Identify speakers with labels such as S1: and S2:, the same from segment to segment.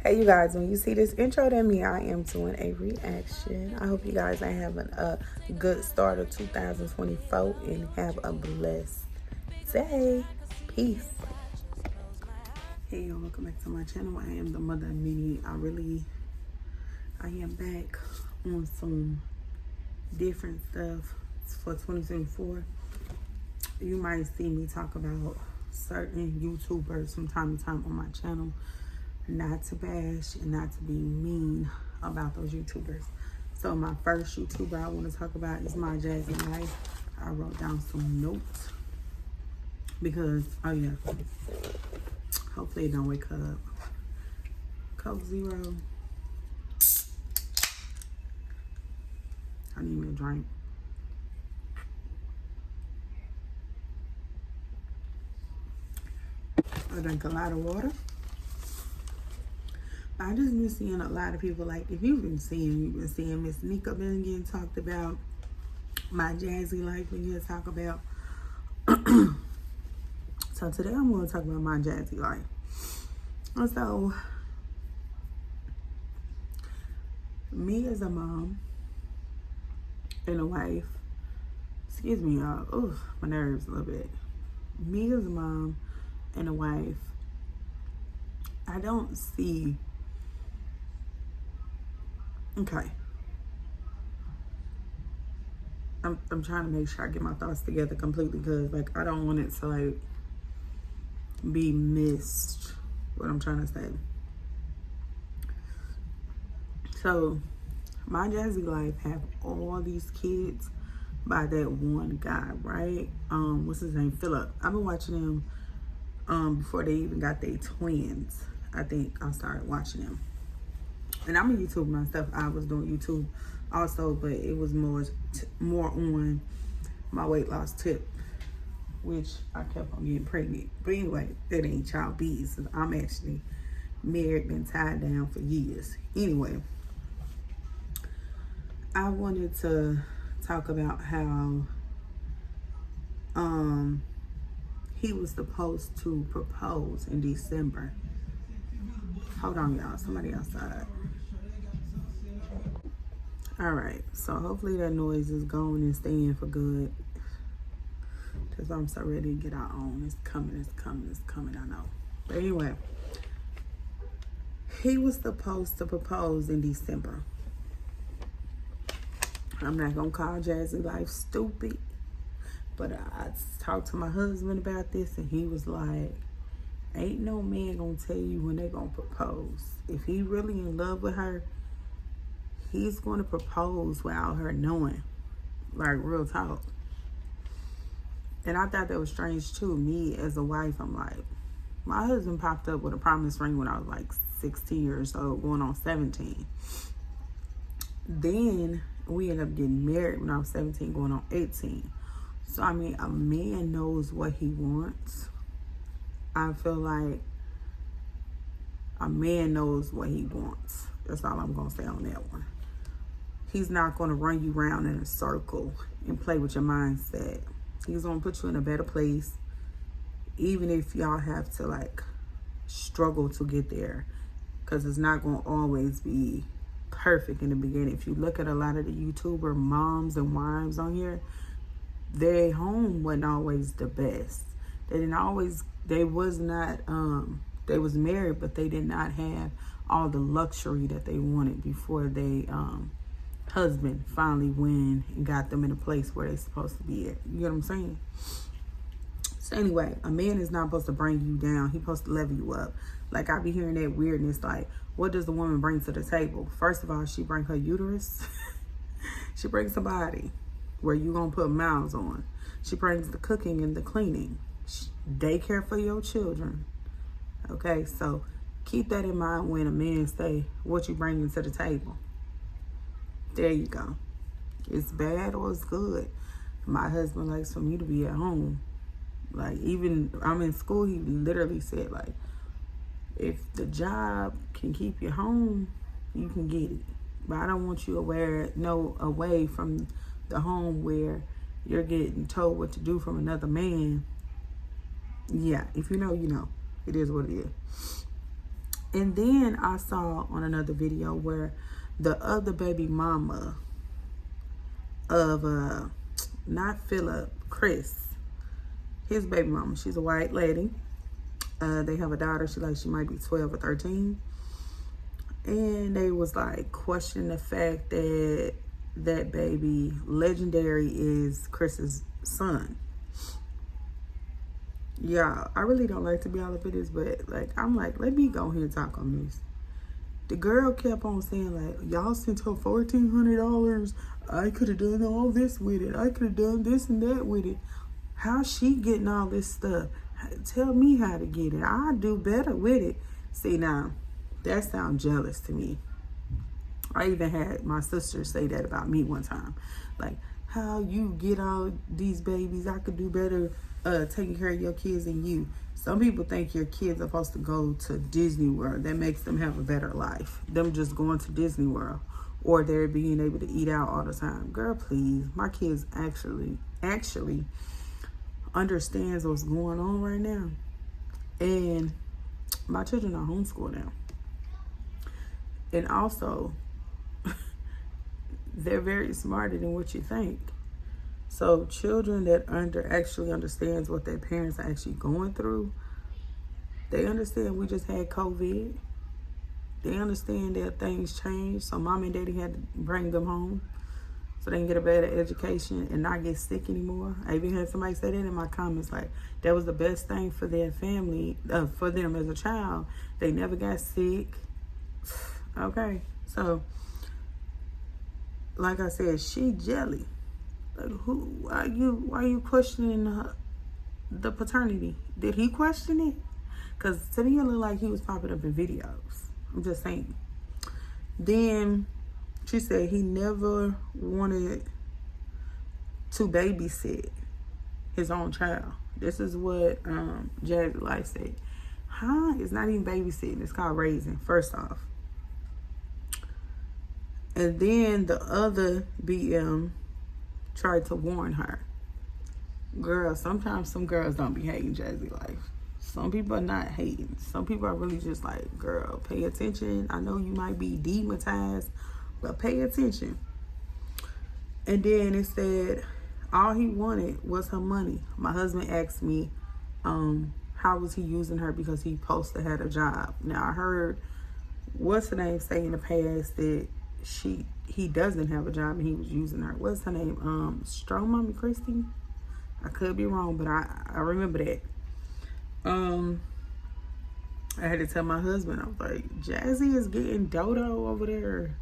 S1: Hey you guys, when you see this intro, that means I am doing a reaction. I hope you guys are having a good start of 2024 and have a blessed day. Peace. Hey y'all, welcome back to my channel. I am the mother of many. I am back on some different stuff for 2024. You might see me talk about certain YouTubers from time to time on my channel. Not to bash and not to be mean about those YouTubers. So my first YouTuber I want to talk about is MYJAZZYLIFE. I wrote down some notes because, oh yeah, hopefully it don't wake her up. Coke Zero. I need me a drink. I drank a lot of water. I just been seeing a lot of people, like, if you've been seeing Miss Nika been getting talked about, MYJAZZYLIFE when you talk about. So today I'm going to talk about MYJAZZYLIFE. And so, me as a mom and a wife, excuse me y'all, ooh, my nerves a little bit. Me as a mom and a wife, I don't see. Okay. I'm trying to make sure I get my thoughts together completely because, like, I don't want it to, like, be missed what I'm trying to say. So, MYJAZZYLIFE have all these kids by that one guy, right? What's his name? Philip. I've been watching them before they even got their twins. I think I started watching them. And I'm a YouTuber myself. I was doing YouTube also, but it was more on my weight loss tip, which I kept on getting pregnant. But anyway, that ain't child bees. I'm actually married, been tied down for years. Anyway, I wanted to talk about how he was supposed to propose in December. Hold on, y'all. Somebody outside. All right. So hopefully that noise is going and staying for good. Because I'm so ready to get our own. It's coming, I know. But anyway, he was supposed to propose in December. I'm not going to call JazzyLife stupid. But I talked to my husband about this and he was like, ain't no man gonna tell you when they gonna propose. If he really in love with her, he's gonna propose without her knowing. Like, real talk. And I thought that was strange too. Me as a wife, I'm like, my husband popped up with a promise ring when I was like 16 years old, going on 17. Then we ended up getting married when I was 17, going on 18. So I mean, a man knows what he wants. I feel like a man knows what he wants. That's all I'm going to say on that one. He's not going to run you around in a circle and play with your mindset. He's going to put you in a better place, even if y'all have to, like, struggle to get there. Because it's not going to always be perfect in the beginning. If you look at a lot of the YouTuber moms and wives on here, their home wasn't always the best. They was married, but they did not have all the luxury that they wanted before they husband finally went and got them in a place where they're supposed to be at. You get what I'm saying? So anyway, a man is not supposed to bring you down. He's supposed to level you up. Like, I be hearing that weirdness, like, what does the woman bring to the table? First of all, she bring her uterus. She brings somebody where you gonna put mouths on. She brings the cooking and the cleaning. Daycare for your children. Okay, so keep that in mind when a man say what you bringing to the table. There you go. It's bad or it's good. My husband likes for me to be at home. Like, even I'm in school, he literally said, like, if the job can keep you home, you can get it. But I don't want you away from the home where you're getting told what to do from another man. Yeah, if you know, you know. It is what it is. And then I saw on another video where the other baby mama of not Philip, Chris, his baby mama, she's a white lady. They have a daughter, she might be 12 or 13. And they was like questioning the fact that that baby Legendary is Chris's son. Yeah, I really don't like to be all up in this, but like, I'm like, let me go ahead and talk on this. The girl kept on saying like, y'all sent her $1,400. I could have done all this with it. I could have done this and that with it. How's she getting all this stuff? Tell me how to get it. I'll do better with it. See, now, that sounds jealous to me. I even had my sister say that about me one time. Like, how you get all these babies, I could do better taking care of your kids than you. Some people think your kids are supposed to go to Disney World. That makes them have a better life. Them just going to Disney World. Or they're being able to eat out all the time. Girl, please. My kids actually understands what's going on right now. And my children are homeschooled now. And also, they're very smarter than what you think. So children that actually understands what their parents are actually going through, they understand we just had COVID. They understand that things change. So mom and daddy had to bring them home so they can get a better education and not get sick anymore. I even had somebody say that in my comments, like that was the best thing for their family, for them as a child. They never got sick. Okay, so like I said, she jelly. Like, why are you questioning the paternity? Did he question it? Because to me, it looked like he was popping up in videos. I'm just saying. Then she said he never wanted to babysit his own child. This is what MYJAZZYLIFE said. Huh? It's not even babysitting. It's called raising, first off. And then the other BM tried to warn her. Girl, sometimes some girls don't be hating MYJAZZYLIFE. Some people are not hating. Some people are really just like, girl, pay attention. I know you might be demonetized, but pay attention. And then it said all he wanted was her money. My husband asked me, how was he using her because he supposed to have a job. Now I heard what's her name say in the past that he doesn't have a job and he was using her. What's her name? Strong Mommy Christy? I could be wrong, but I remember that. I had to tell my husband, I was like, Jazzy is getting dodo over there.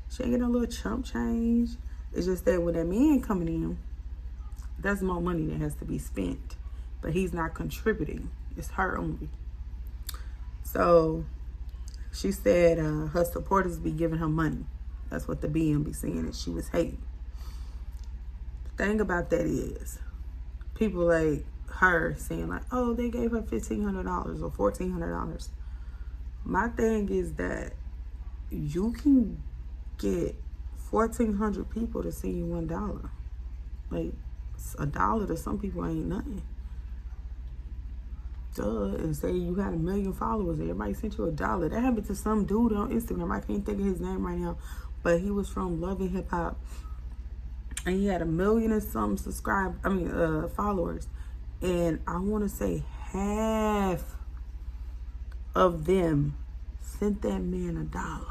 S1: She ain't getting a little chump change. It's just that when that man coming in, that's more money that has to be spent. But he's not contributing. It's her only. So she said her supporters be giving her money. That's what the BM be saying, that she was hating. The thing about that is, people like her saying like, oh, they gave her $1,500 or $1,400. My thing is that you can get 1,400 people to send you $1. Like, $1 to some people ain't nothing. Duh. And say you had 1 million followers, everybody sent you $1. That happened to some dude on Instagram. I can't think of his name right now, but he was from Love and Hip Hop, and he had 1 million and some followers. And I want to say half of them sent that man $1.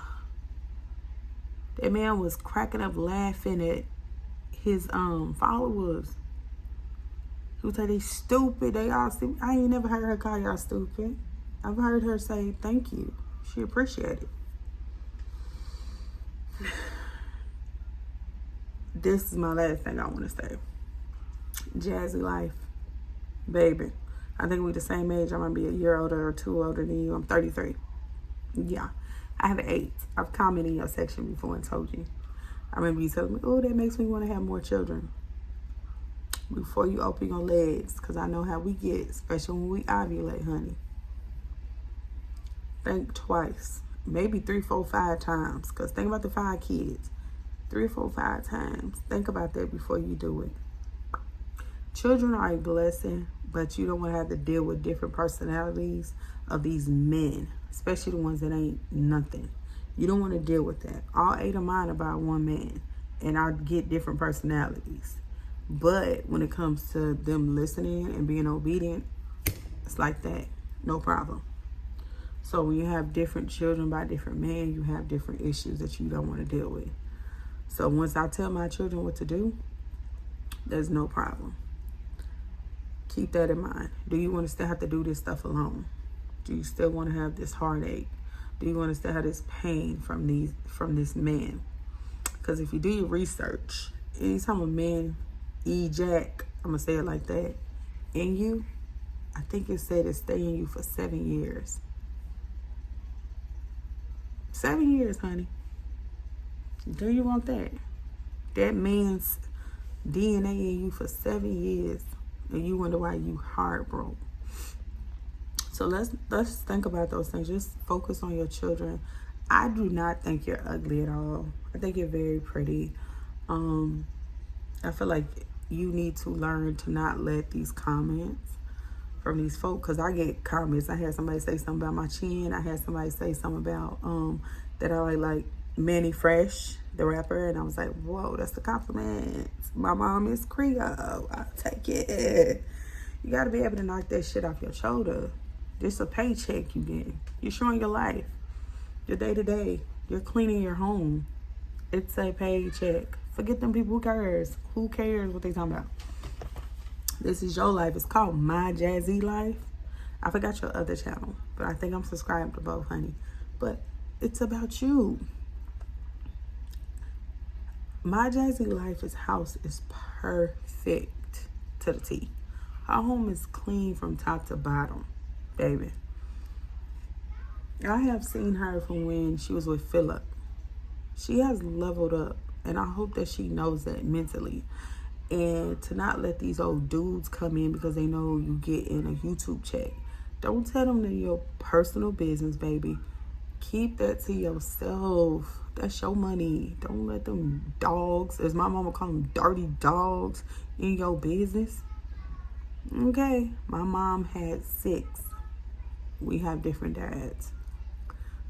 S1: That man was cracking up laughing at his followers. He was like, they stupid, they all stupid. I ain't never heard her call y'all stupid. I've heard her say thank you. She appreciated it. This is my last thing I want to say. MYJAZZYLIFE, baby. I think we the same age. I might be a year older or 2 older than you. I'm 33. Yeah. I have an 8. I've commented in your section before and told you. I remember you telling me, oh, that makes me want to have more children. Before you open your legs, because I know how we get, especially when we ovulate, honey. Think twice. Maybe 3, 4, 5 times. Because think about the 5 kids. 3, 4, 5 times. Think about that before you do it. Children are a blessing, but you don't want to have to deal with different personalities of these men. especially the ones that ain't nothing. You don't want to deal with that. All 8 of mine about one man, and I get different personalities. But when it comes to them listening and being obedient, it's like that. No problem. So when you have different children by different men, you have different issues that you don't want to deal with. So once I tell my children what to do, there's no problem. Keep that in mind. Do you want to still have to do this stuff alone? Do you still want to have this heartache? Do you want to still have this pain from this man? Because if you do your research, anytime a man ejac, I'm going to say it like that, in you, I think it said it stay in you for 7 years. 7 years, honey. Do you want that? That man's DNA in you for 7 years, and you wonder why you heartbroken. So let's think about those things. Just focus on your children. I do not think you're ugly at all. I think you're very pretty. I feel like you need to learn to not let these comments from these folk, because I get comments. I had somebody say something about my chin. I had somebody say something about that I like Manny Fresh, the rapper, and I was like, whoa, that's a compliment. My mom is Creole. I'll take it. You got to be able to knock that shit off your shoulder. This a paycheck you get. You're showing your life, your day-to-day. You're cleaning your home. It's a paycheck. Forget them people. Who cares? Who cares what they talking about? This is your life. It's called MYJAZZYLIFE. I forgot your other channel, but I think I'm subscribed to both, honey. But it's about you. MYJAZZYLIFE's house is perfect to the T. Her home is clean from top to bottom, baby. I have seen her from when she was with Philip. She has leveled up, and I hope that she knows that mentally. And to not let these old dudes come in because they know you get in a YouTube check. Don't tell them that your personal business, baby. Keep that to yourself. That's your money. Don't let them dogs, as my mama call them, dirty dogs, in your business. Okay, my mom had 6. We have different dads.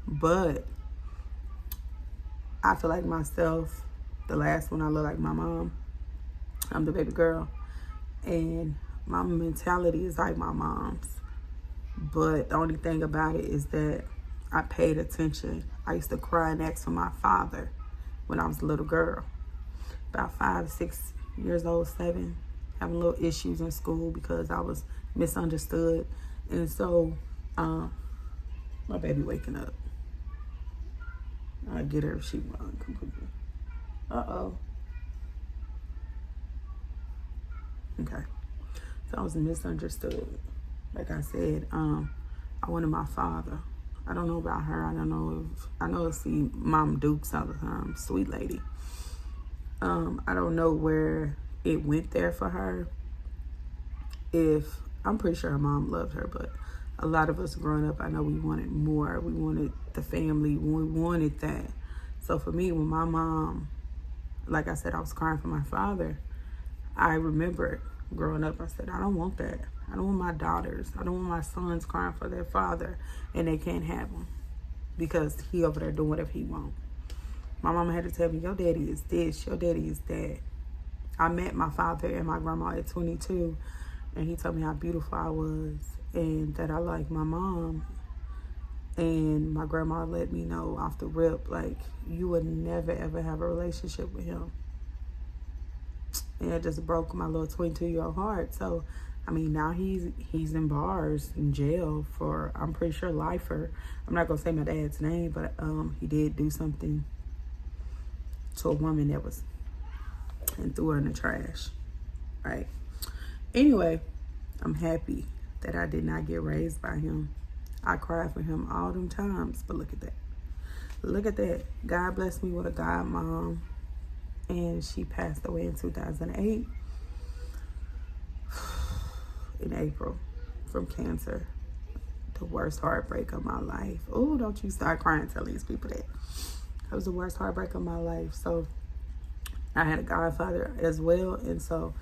S1: But I feel like myself, the last one, I look like my mom. I'm the baby girl. And my mentality is like my mom's. But the only thing about it is that I paid attention. I used to cry and ask for my father when I was a little girl. About 5, 6 years old, 7. Having little issues in school because I was misunderstood. And so, my baby waking up. I'll get her if she wants. Uh-oh. Okay. So I was misunderstood. Like I said, I wanted my father. I don't know about her. I know I see Mom Dukes all the time. Sweet lady. I don't know where it went there for her. I'm pretty sure her mom loved her, but a lot of us growing up, I know we wanted more. We wanted the family. We wanted that. So for me, when my mom, like I said, I was crying for my father, I remember growing up, I said, I don't want that. I don't want my daughters. I don't want my sons crying for their father and they can't have him because he over there doing whatever he want. My mama had to tell me, your daddy is this, your daddy is that. I met my father and my grandma at 22, and he told me how beautiful I was and that I like my mom. And my grandma let me know off the rip, like, you would never, ever have a relationship with him. And it just broke my little 22-year-old heart. So, I mean, now he's in bars, in jail for, I'm pretty sure, lifer. I'm not going to say my dad's name, but he did do something to a woman that was, and threw her in the trash, right? Anyway, I'm happy that I did not get raised by him. I cried for him all them times, but look at that. Look at that. God blessed me with a God mom, and she passed away in 2008 in April from cancer. The worst heartbreak of my life. Oh, don't you start crying telling these people that. It was the worst heartbreak of my life. So I had a godfather as well, and so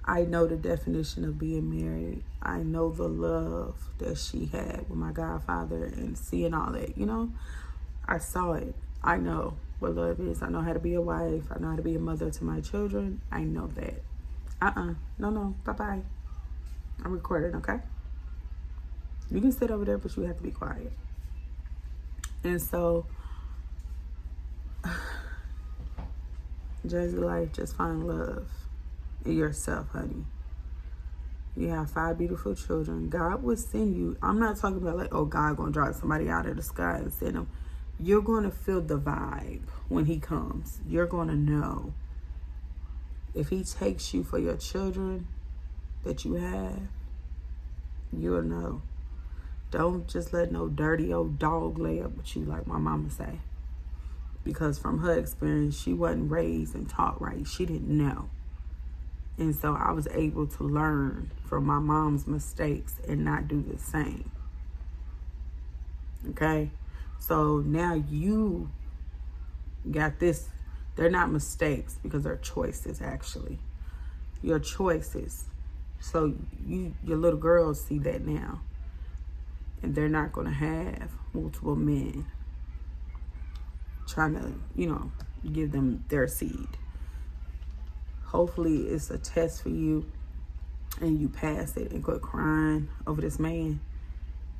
S1: I know the definition of being married. I know the love that she had with my godfather and seeing all that, you know. I saw it. I know what love is. I know how to be a wife. I know how to be a mother to my children. I know that. No. Bye-bye. I'm recording, okay? You can sit over there, but you have to be quiet. And so, Jazzy Life, just find love in yourself, honey. You have 5 beautiful children. God will send you. I'm not talking about like, oh, God gonna drop somebody out of the sky and send them. You're gonna feel the vibe when he comes. You're gonna know. If he takes you for your children that you have, you'll know. Don't just let no dirty old dog lay up with you, like my mama say. Because from her experience, she wasn't raised and taught right. She didn't know. And so I was able to learn from my mom's mistakes and not do the same. Okay? So now you got this. They're not mistakes because they're choices, actually. Your choices. So your little girls see that now. And they're not going to have multiple men trying to, you know, give them their seed. Hopefully it's a test for you and you pass it and quit crying over this man,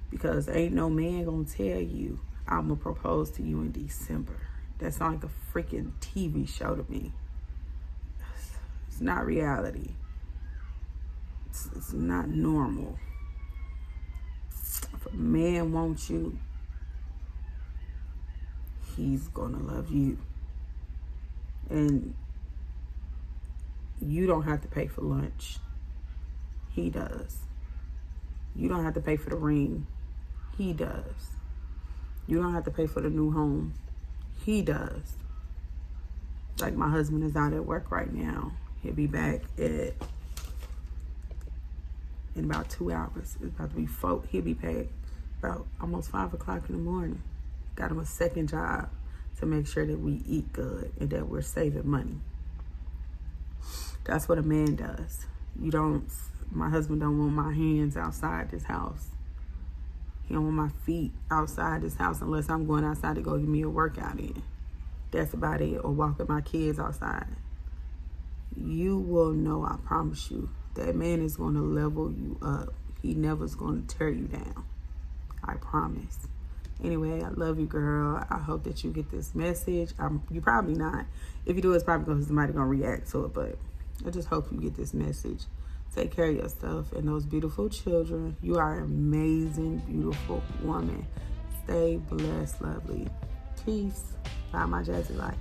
S1: because ain't no man gonna tell you I'm gonna propose to you in December. That sounds like a freaking TV show to me. It's not reality. It's not normal. If a man wants you, he's gonna love you. And you don't have to pay for lunch. He does. You don't have to pay for the ring. He does. You don't have to pay for the new home. He does. Like my husband is out at work right now. He'll be back in about 2 hours. It's about to be 4. He'll be paid about almost 5 o'clock in the morning. Got him a second job to make sure that we eat good and that we're saving money. That's what a man does. My husband don't want my hands outside this house. He don't want my feet outside this house unless I'm going outside to go give me a workout in. That's about it. Or walking my kids outside. You will know, I promise you, that man is going to level you up. He never's going to tear you down. I promise. Anyway, I love you, girl. I hope that you get this message. You probably not. If you do, it's probably because somebody going to react to it, but I just hope you get this message. Take care of yourself and those beautiful children. You are an amazing, beautiful woman. Stay blessed, lovely. Peace. Bye, my Jazzy Life.